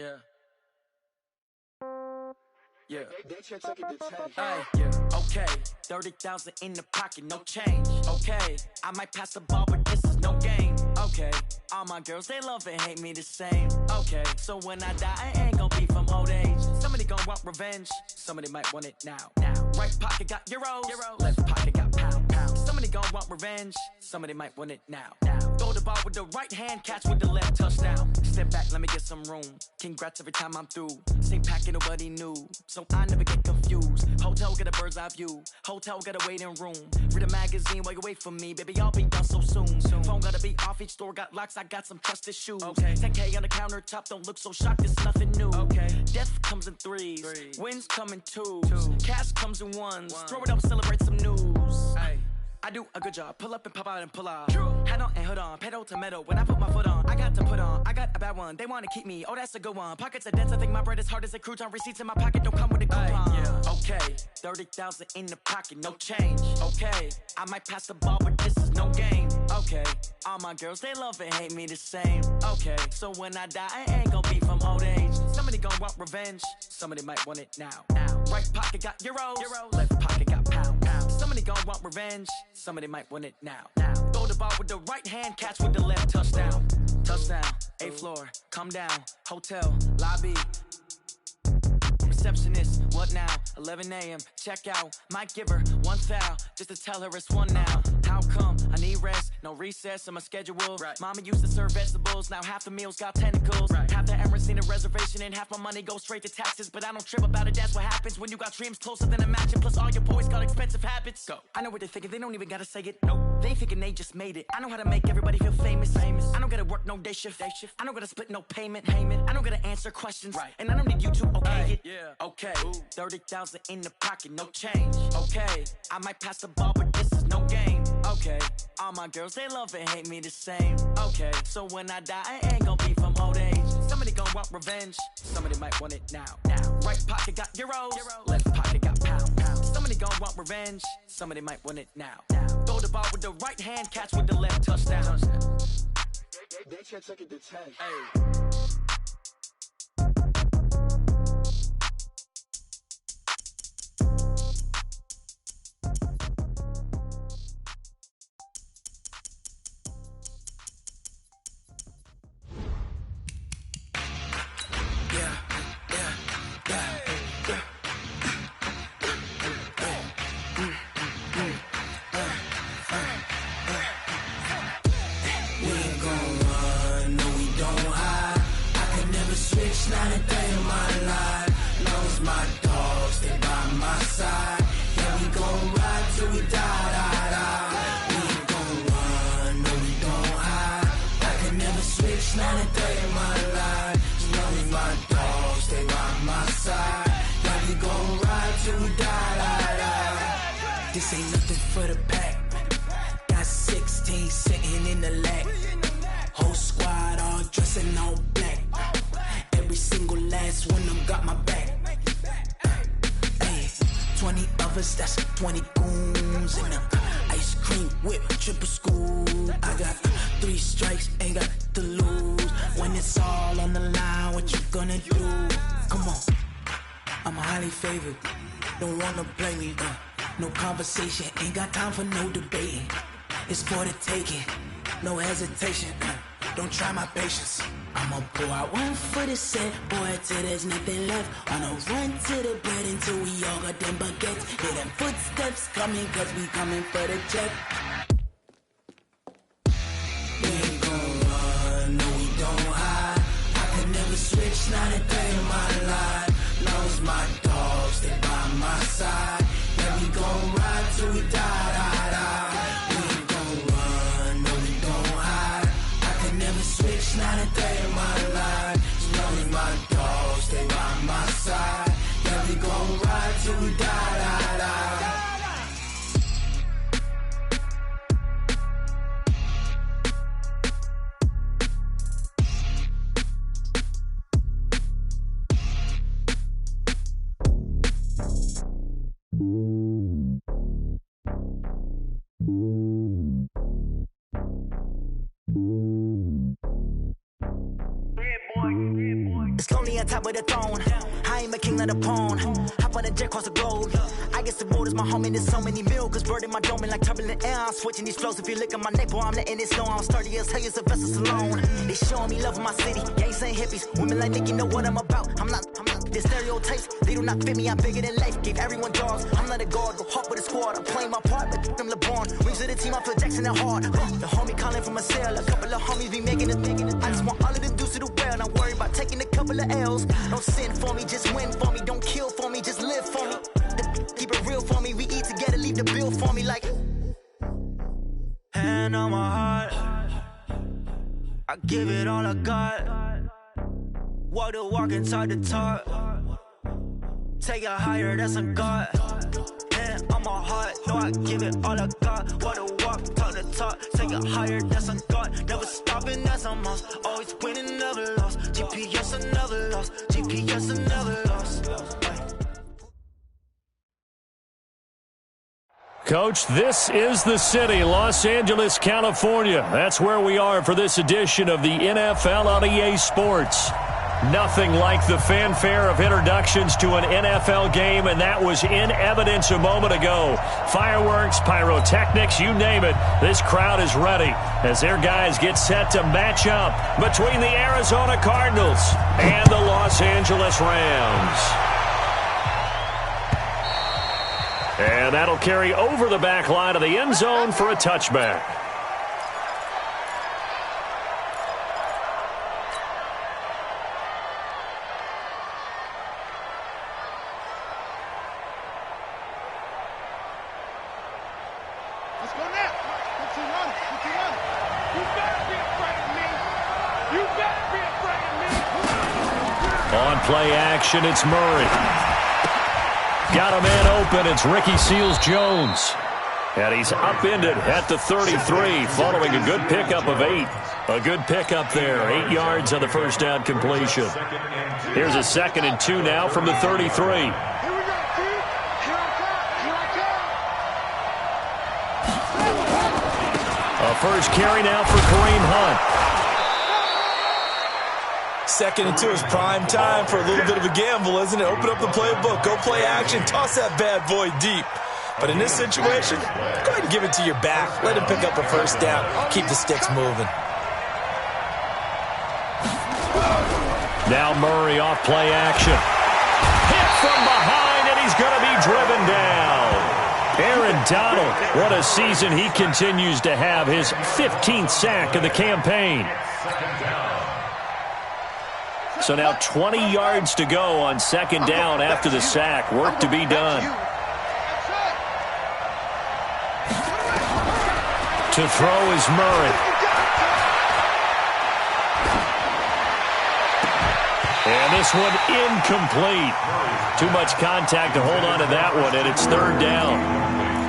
Yeah. Yeah. They took it to 10. Hey, yeah. Okay. 30,000 in the pocket, no change. Okay. I might pass the ball, but this is no game. Okay. All my girls, they love and hate me the same. Okay. So when I die, I ain't gon' be from old age. Somebody gon' want revenge. Somebody might want it now. Right pocket got euros. Left pocket got pound. Somebody gon' want revenge. Somebody might want it now. Throw the ball with the right hand, catch with the left, touchdown. Step back, let me get some room. Congrats every time I'm through. Same packet, nobody knew, so I never get confused. Hotel get a bird's eye view. Hotel got a waiting room. Read a magazine while you wait for me, baby. I'll be done so soon. Phone gotta be off, each store got locks. I got some trusted shoes. Okay. 10K on the countertop, don't look so shocked. It's nothing new. Okay. Death comes in threes. Wins come in twos. Cash comes in ones. Throw it up, celebrate some news. Ay. I do a good job, pull up and pop out and pull off. Head on and hood on, pedal to metal. When I put my foot on, I got to put on. I got a bad one, they wanna keep me. Oh, that's a good one. Pockets are dense, I think my bread is hard as a crouton. Receipts in my pocket don't come with a coupon. Yeah. Okay, 30,000 in the pocket, no change. Okay, I might pass the ball, but this is no game. Okay, all my girls, they love and hate me the same. Okay, so when I die, I ain't gon' be from old age. Somebody gon' want revenge. Somebody might want it now. Right pocket got euros. Left pocket got pound. Somebody gon' want revenge. Somebody might want it now. Throw the ball with the right hand, catch with the left, touchdown. Touchdown, 8th floor, come down. Hotel, lobby. Receptionist, what now? 11 a.m., check out. Might give her one foul, just to tell her it's one now. How come? I need rest, no recess in my schedule. Mama used to serve vegetables, now half the meals got tentacles. Half the Emirates need a reservation and half my money goes straight to taxes. But I don't trip about it, that's what happens when you got dreams closer than a match. And plus all your boys got expensive habits. Go. I know what they're thinking, they don't even gotta say it. Nope. They thinking they just made it. I know how to make everybody feel famous. I don't gotta work no day shift. I don't gotta split no payment. I don't gotta answer questions. And I don't need you to okay it. Yeah. Okay. 30,000 in the pocket, no change. Okay. I might pass the ball, but this is no game. Okay. All my girls, they love and hate me the same. Okay. So when I die, I ain't gon' be from old age. Somebody gon' want revenge. Somebody might want it now. Right pocket got euros. Left pocket got pound. Somebody gon' want revenge. Somebody might want it now. Throw the ball with the right hand, catch with the left, touchdown. They took it to 10. Hey. Not a day in my life. Long as my dogs, they by my side. Yeah, we gon' ride till we die. We ain't gon' run, no we don't hide. I can never switch, not a day in my life. As long as my dogs, they by my side. Yeah, we gon' ride till we die. This ain't nothing for the pack. Got 16 sitting in the lap. Whole squad all dressing all black. Every single last one of them got my back. Hey, 20 of us, that's 20 goons. And ice cream whip, triple scoop. I got 3 strikes, ain't got to lose. When it's all on the line, what you gonna do? Come on, I'm highly favored. Don't wanna play me, no conversation, ain't got time for no debating. It's for the taking, no hesitation. Don't try my patience. I'ma pull out one foot and set, boy, till there's nothing left. I'ma run to the bed until we all got them baguettes. Hear them footsteps coming, cause we coming for the check. We ain't gon' run, no we don't hide. I can never switch, not a day in my life. Long as my dogs, they by my side. Yeah, we gon' ride till we die. We ain't gon' run, no we don't hide. I can never switch, not a day in my life. As long as my dogs, they by my side. Yeah, we gon' ride till we die. on top of the throne. I ain't a king of the pawn. Hop on a jet across the globe. I guess the world is my home and there's so many mil. Cause bird in my dome and like turbulent air. I'm switching these flows. If you look at my neck, boy, I'm letting it snow. I'm sturdy as hell, it's a vessel alone. They showing me love in my city. Gangs ain't hippies. Women like Nick, you know what I'm about. I'm not. The stereotypes, they do not fit me. I'm bigger than life. Gave everyone dogs. I'm not a guard. Go hard with a squad. I'm playing my part, but them LeBron. Rings of the team, I feel Jackson and hard. The homie calling from a cell. A couple of homies be making it. I just want all of them dudes to do well. Not worry about taking a couple of L's. Don't sin for me, just win for me. Don't kill for me, just live for me. Keep it real for me. We eat together, leave the bill for me like. Hand on my heart, I give it all I got. Walk the walk and talk the talk. Take it higher, that's a God. Hand on my heart, no, I give it all I got. Walk the walk, talk the talk. Take it higher, that's a God. Never stopping, that's a must. Always winning, never lost. GPS, I never lost. GPS, I never lost. Coach, this is the city, Los Angeles, California. That's where we are for this edition of the NFL on EA Sports. Nothing like the fanfare of introductions to an NFL game, and that was in evidence a moment ago. Fireworks, pyrotechnics, you name it. This crowd is ready as their guys get set to match up between the Arizona Cardinals and the Los Angeles Rams. And that'll carry over the back line of the end zone for a touchback. Let's go now. Keep running. You better be afraid of me. You better be afraid of me. On play action, it's Murray. Got a man open. It's Ricky Seals-Jones. And he's upended at the 33 following a good pickup of 8. A good pickup there. 8 yards on the first down completion. Here's a 2nd and 2 now from the 33. First carry now for Kareem Hunt. 2nd and 2 is prime time for a little bit of a gamble, isn't it? Open up the playbook, go play action, toss that bad boy deep. But in this situation, go ahead and give it to your back. Let him pick up a first down. Keep the sticks moving. Now Murray off play action. Hit from behind, and he's going to be driven down. Aaron Donald, what a season he continues to have, his 15th sack of the campaign. So now 20 yards to go on 2nd down after the sack. Work to be done. To throw is Murray. And this one incomplete. Too much contact to hold on to that one, and it's 3rd down.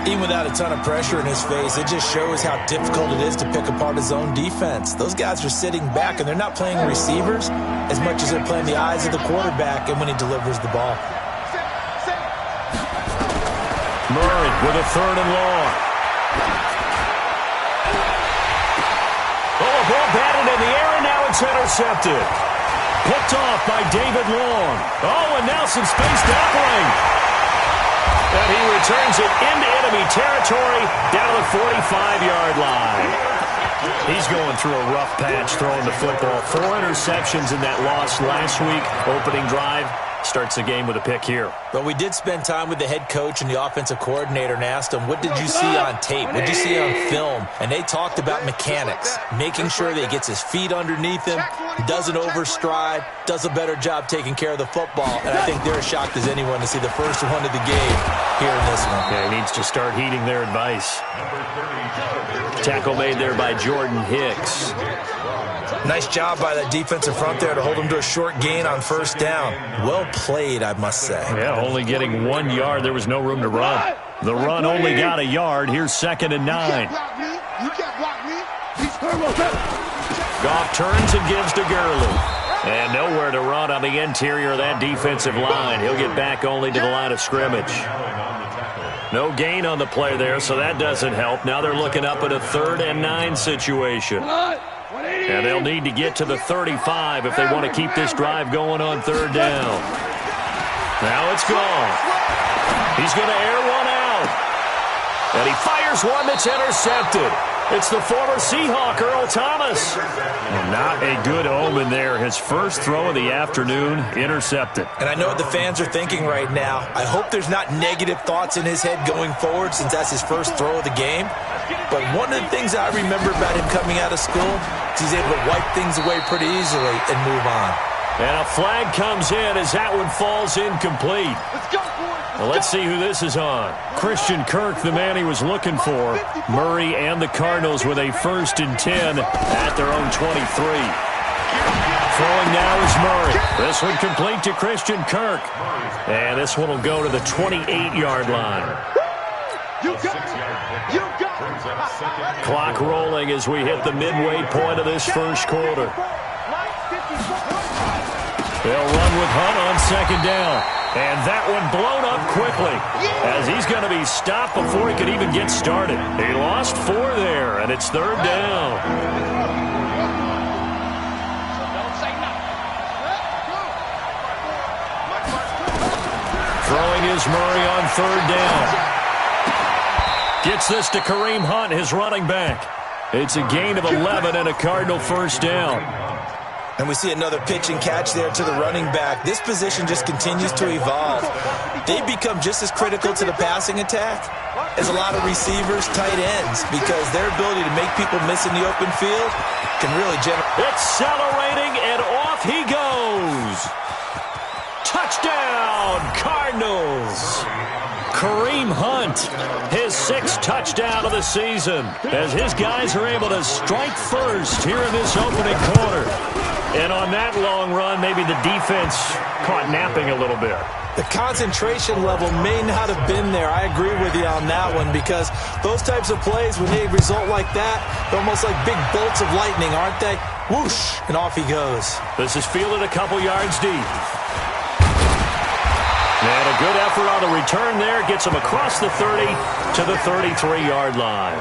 Even without a ton of pressure in his face, it just shows how difficult it is to pick apart his own defense. Those guys are sitting back, and they're not playing receivers as much as they're playing the eyes of the quarterback and when he delivers the ball. Murray with a 3rd and long. Oh, a ball batted in the air, and now it's intercepted. Picked off by David Long. Oh, and now some space to operate. And he returns it into enemy territory down to the 45-yard line. He's going through a rough patch throwing the football. 4 interceptions in that loss last week. Opening drive. Starts the game with a pick here. But we did spend time with the head coach and the offensive coordinator and asked him, what did you see on tape? What did you see on film? And they talked about mechanics, making sure that he gets his feet underneath him, doesn't overstride, does a better job taking care of the football. And I think they're as shocked as anyone to see the first one of the game here in this one. Yeah, he needs to start heeding their advice. Tackle made there by Jordan Hicks. Nice job by that defensive front there to hold him to a short gain on 1st down. Well played, I must say. Yeah, only getting 1 yard. There was no room to run. The run only got a yard. Here's 2nd and 9. You can't block me. Goff turns and gives to Gurley. And nowhere to run on the interior of that defensive line. He'll get back only to the line of scrimmage. No gain on the play there, so that doesn't help. Now they're looking up at a 3rd and 9 situation. 180. And they'll need to get to the 35 if they want to keep this drive going on third down. Now it's gone. He's going to air one out. And he fires one that's intercepted. It's the former Seahawk, Earl Thomas. And not a good omen there. His first throw of the afternoon, intercepted. And I know what the fans are thinking right now. I hope there's not negative thoughts in his head going forward since that's his first throw of the game. But one of the things I remember about him coming out of school is he's able to wipe things away pretty easily and move on. And a flag comes in as that one falls incomplete. Let's go, boys. Well, let's see who this is on. Christian Kirk, the man he was looking for. Murray and the Cardinals with a 1st and 10 at their own 23. Throwing now is Murray. This one complete to Christian Kirk. And this one will go to the 28-yard line. You got it. You got it. Clock rolling as we hit the midway point of this first quarter. They'll run with Hunt on 2nd down. And that one blown up quickly as he's going to be stopped before he could even get started. He lost 4 there, and it's 3rd down. Throwing is Murray on 3rd down. Gets this to Kareem Hunt, his running back. It's a gain of 11 and a Cardinal 1st down. And we see another pitch and catch there to the running back. This position just continues to evolve. They become just as critical to the passing attack as a lot of receivers, tight ends, because their ability to make people miss in the open field can really generate. Accelerating, and off he goes. Touchdown, Cardinals. Kareem Hunt, his 6th touchdown of the season, as his guys are able to strike first here in this opening quarter. And on that long run, maybe the defense caught napping a little bit. The concentration level may not have been there. I agree with you on that one, because those types of plays, when they result like that, they're almost like big bolts of lightning, aren't they? Whoosh, and off he goes. This is fielded a couple yards deep. And a good effort on the return there. Gets him across the 30 to the 33-yard line.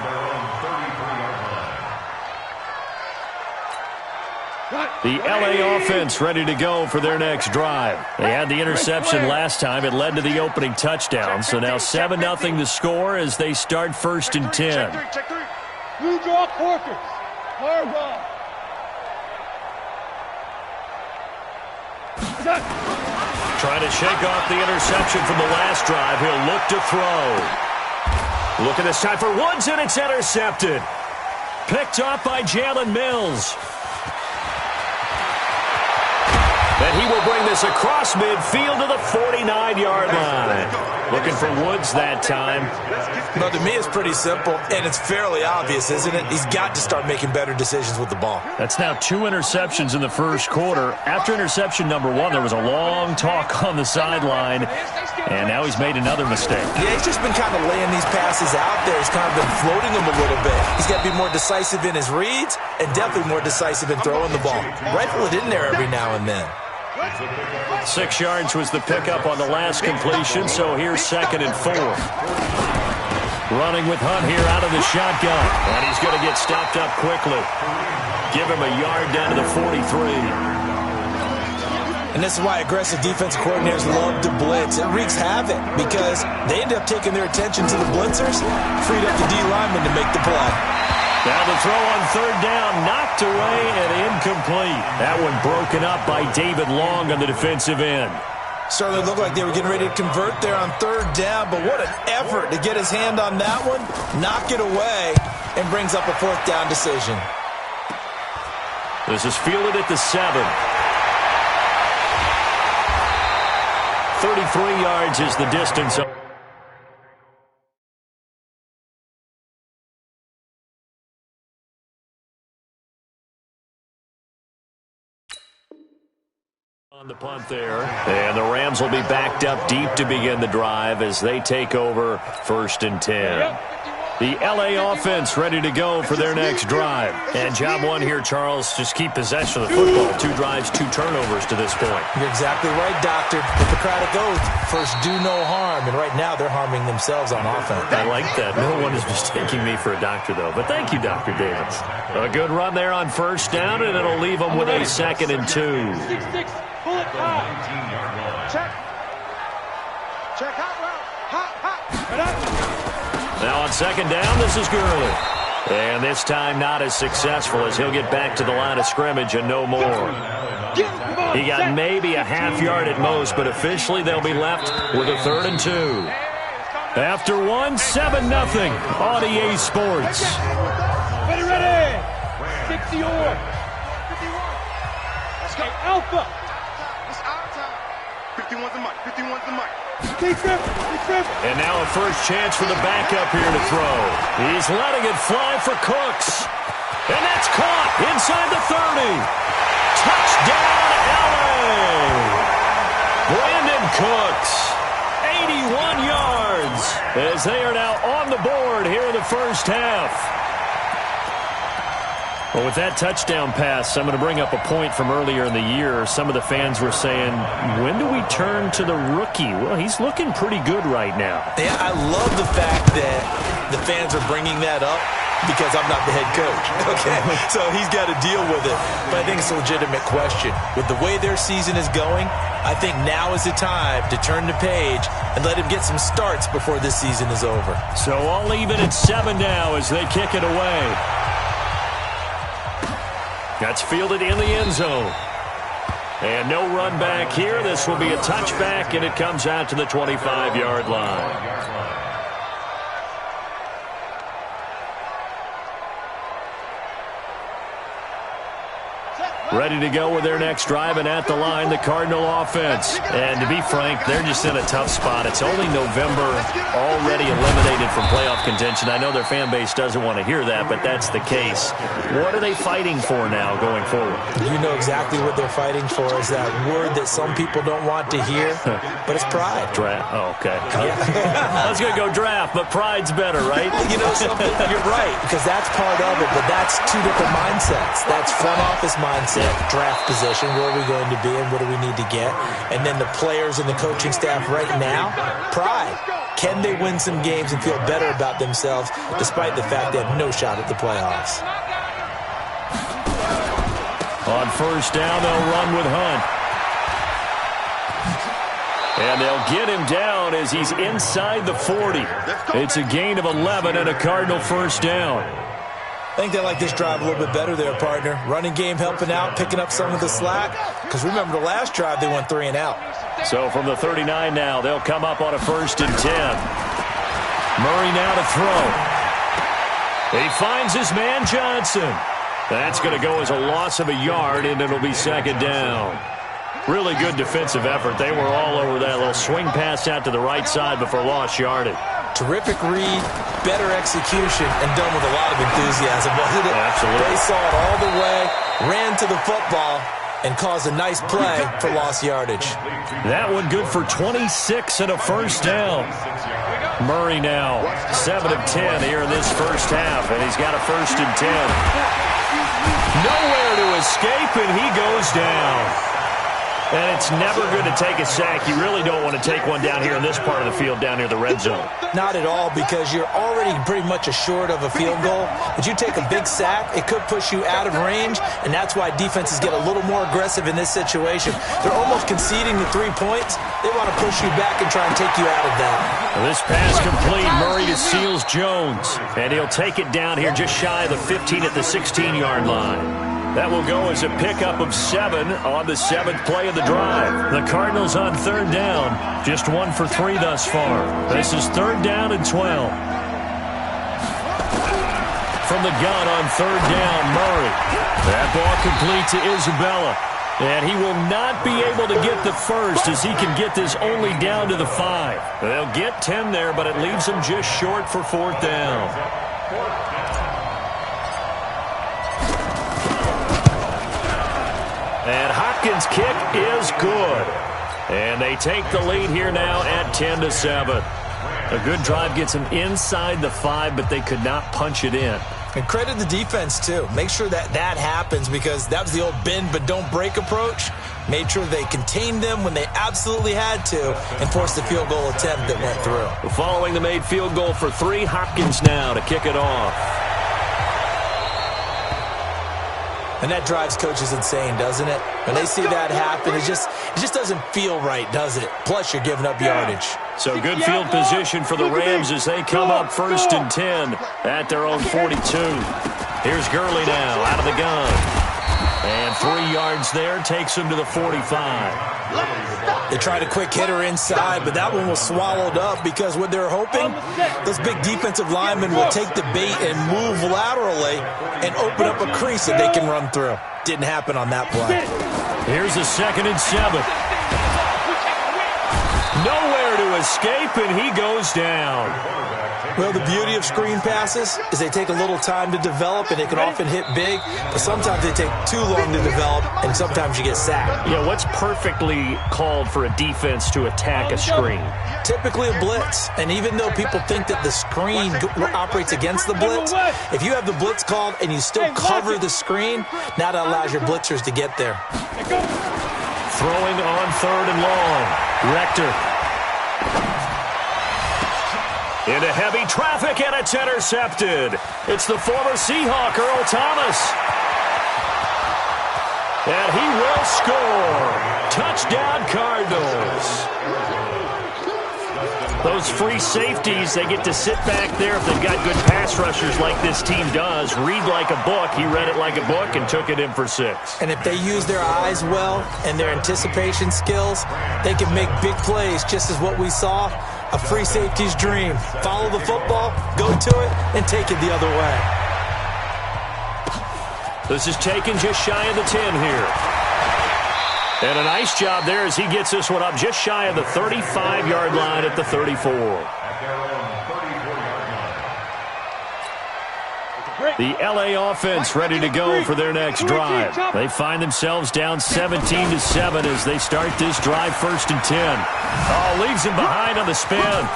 The LA offense ready to go for their next drive. They had the interception last time. It led to the opening touchdown. So now 7-0 to score as they start 1st and 10. Check 3. Blue draw Porkers. Fire ball. Trying to shake off the interception from the last drive. He'll look to throw. Looking this time for Woods, and it's intercepted. Picked off by Jalen Mills. And he will bring this across midfield to the 49-yard line. Looking for Woods that time. No, to me it's pretty simple, and it's fairly obvious, isn't it? He's got to start making better decisions with the ball. That's now 2 interceptions in the first quarter. After interception number 1, there was a long talk on the sideline, and now he's made another mistake. Yeah, he's just been kind of laying these passes out there. He's kind of been floating them a little bit. He's got to be more decisive in his reads and definitely more decisive in throwing the ball. Rifle it in there every now and then. 6 yards was the pickup on the last completion, so here's 2nd and 4. Running with Hunt here out of the shotgun, and he's going to get stopped up quickly. Give him a yard down to the 43. And this is why aggressive defensive coordinators love to blitz. It wreaks havoc because they end up taking their attention to the blitzers, freed up the D lineman to make the play. Now the throw on 3rd down, knocked away and incomplete. That one broken up by David Long on the defensive end. Certainly looked like they were getting ready to convert there on 3rd down, but what an effort to get his hand on that one, knock it away, and brings up a 4th down decision. This is fielded at the 7. 33 yards is the distance. On the punt there, and the Rams will be backed up deep to begin the drive as they take over 1st and 10. The LA offense ready to go for their next drive. And job one here, Charles, just keep possession of the football. 2 drives, 2 turnovers to this point. You're exactly right, Doctor. Hippocratic oath. First, do no harm. And right now, they're harming themselves on offense. I like that. No one is mistaking me for a doctor, though. But thank you, Dr. Davis. A good run there on first down, and it'll leave them with a 2nd and 2. 6-6, pull it high. Check. Check hot route. Hot. Now on 2nd down, this is Gurley. And this time not as successful as he'll get back to the line of scrimmage and no more. He got maybe a half yard at most, but officially they'll be left with a 3rd and 2. After 1, 7-0 on EA Sports. Ready. 60 or. 51. Let's go. Alpha. It's our time. 51's the mic. 51's the mic. And now a first chance for the backup here to throw. He's letting it fly for Cooks. And that's caught inside the 30. Touchdown, LA! Brandon Cooks, 81 yards, as they are now on the board here in the first half. Well, with that touchdown pass, I'm going to bring up a point from earlier in the year. Some of the fans were saying, when do we turn to the rookie? Well, he's looking pretty good right now. Yeah, I love the fact that the fans are bringing that up because I'm not the head coach. Okay, so he's got to deal with it. But I think it's a legitimate question. With the way their season is going, I think now is the time to turn the page and let him get some starts before this season is over. So all even at 7 now as they kick it away. That's fielded in the end zone. And no run back here. This will be a touchback, and it comes out to the 25-yard line. Ready to go with their next drive, and at the line, the Cardinal offense. And to be frank, they're just in a tough spot. It's only November, already eliminated from playoff contention. I know their fan base doesn't want to hear that, but that's the case. What are they fighting for now going forward? You know exactly what they're fighting for is that word that some people don't want to hear, but it's pride. Draft. Oh, okay. I was going to go draft, but pride's better, right? You know something? You're right, because that's part of it, but that's 2 different mindsets. That's front office mindset. Draft position, where are we going to be and what do we need to get? And then the players and the coaching staff right now, pride. Can they win some games and feel better about themselves despite the fact they have no shot at the playoffs? On first down, they'll run with Hunt. And they'll get him down as he's inside the 40. It's a gain of 11 and a Cardinal first down. I think they like this drive a little bit better there, partner. Running game helping out, picking up some of the slack. Because remember, the last drive, they went 3 and out. So from the 39 now, they'll come up on a 1st and 10. Murray now to throw. He finds his man, Johnson. That's going to go as a loss of a yard, and it'll be 2nd down. Really good defensive effort. They were all over that little swing pass out to the right side before lost yardage. Terrific read, better execution, and done with a lot of enthusiasm, wasn't it? Absolutely. They saw it all the way, ran to the football, and caused a nice play for lost yardage. That one good for 26 and a first down. Murray now 7 of 10 here in this first half, and he's got a 1st and 10. Nowhere to escape, and he goes down. And it's never good to take a sack. You really don't want to take one down here in this part of the field, down near the red zone. Not at all, because you're already pretty much assured of a field goal. But you take a big sack, it could push you out of range, and that's why defenses get a little more aggressive in this situation. They're almost conceding the 3 points. They want to push you back and try and take you out of that. Well, this pass complete. Murray to Seals Jones. And he'll take it down here just shy of the 15 at the 16-yard line. That will go as a pickup of 7 on the 7th play of the drive. The Cardinals on 3rd down, just 1 for 3 thus far. This is 3rd down and 12. From the gun on 3rd down, Murray. That ball complete to Isabella. And he will not be able to get the first as he can get this only down to the 5. They'll get 10 there, but it leaves him just short for 4th down. And Hopkins' kick is good. And they take the lead here now at 10-7. A good drive gets them inside the 5, but they could not punch it in. And credit the defense, too. Make sure that happens, because that was the old bend but don't break approach. Made sure they contained them when they absolutely had to and forced the field goal attempt that went through. Following the made field goal for 3, Hopkins now to kick it off. And that drives coaches insane, doesn't it? When they see that happen, it just doesn't feel right, does it? Plus, you're giving up yardage. So good field position for the Rams as they come up 1st and 10 at their own 42. Here's Gurley now out of the gun. And 3 yards there takes him to the 45. They tried a quick hitter inside, but that one was swallowed up because what they're hoping, those big defensive linemen will take the bait and move laterally and open up a crease that they can run through. Didn't happen on that play. Here's a 2nd and 7. Nowhere to escape, and he goes down. Well, the beauty of screen passes is they take a little time to develop, and they can often hit big, but sometimes they take too long to develop, and sometimes you get sacked. Yeah, what's perfectly called for a defense to attack a screen? Typically a blitz, and even though people think that the screen operates against the blitz, if you have the blitz called and you still cover the screen, now that allows your blitzers to get there. Throwing on 3rd and long. Rector. Into heavy traffic, and it's intercepted. It's the former Seahawk, Earl Thomas. And he will score. Touchdown, Cardinals. Those free safeties, they get to sit back there if they've got good pass rushers like this team does. Read like a book. He read it like a book and took it in for 6. And if they use their eyes well and their anticipation skills, they can make big plays, just as what we saw. A free safety's dream. Follow the football, go to it, and take it the other way. This is taken just shy of the 10 here. And a nice job there as he gets this one up just shy of the 35-yard line at the 34. The LA offense ready to go for their next drive. They find themselves down 17-7 as they start this drive 1st and 10. Oh, leaves him behind on the spin.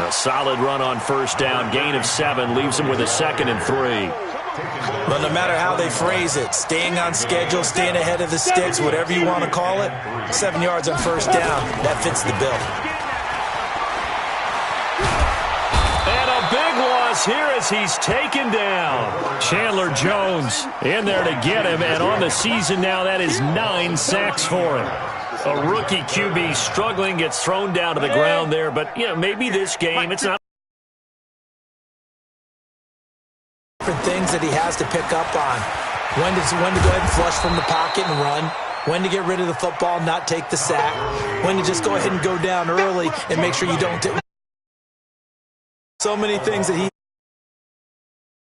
A solid run on 1st down. Gain of 7 leaves him with a 2nd and 3. But no matter how they phrase it, staying on schedule, staying ahead of the sticks, whatever you want to call it, 7 yards on 1st down, that fits the bill. And a big loss here as he's taken down. Chandler Jones in there to get him, and on the season now, that is 9 sacks for him. A rookie QB struggling, gets thrown down to the ground there, but, you know, maybe this game, it's not things that he has to pick up on. When to go ahead and flush from the pocket and run. When to get rid of the football, not take the sack. When to just go ahead and go down early and make sure you don't take so many things that he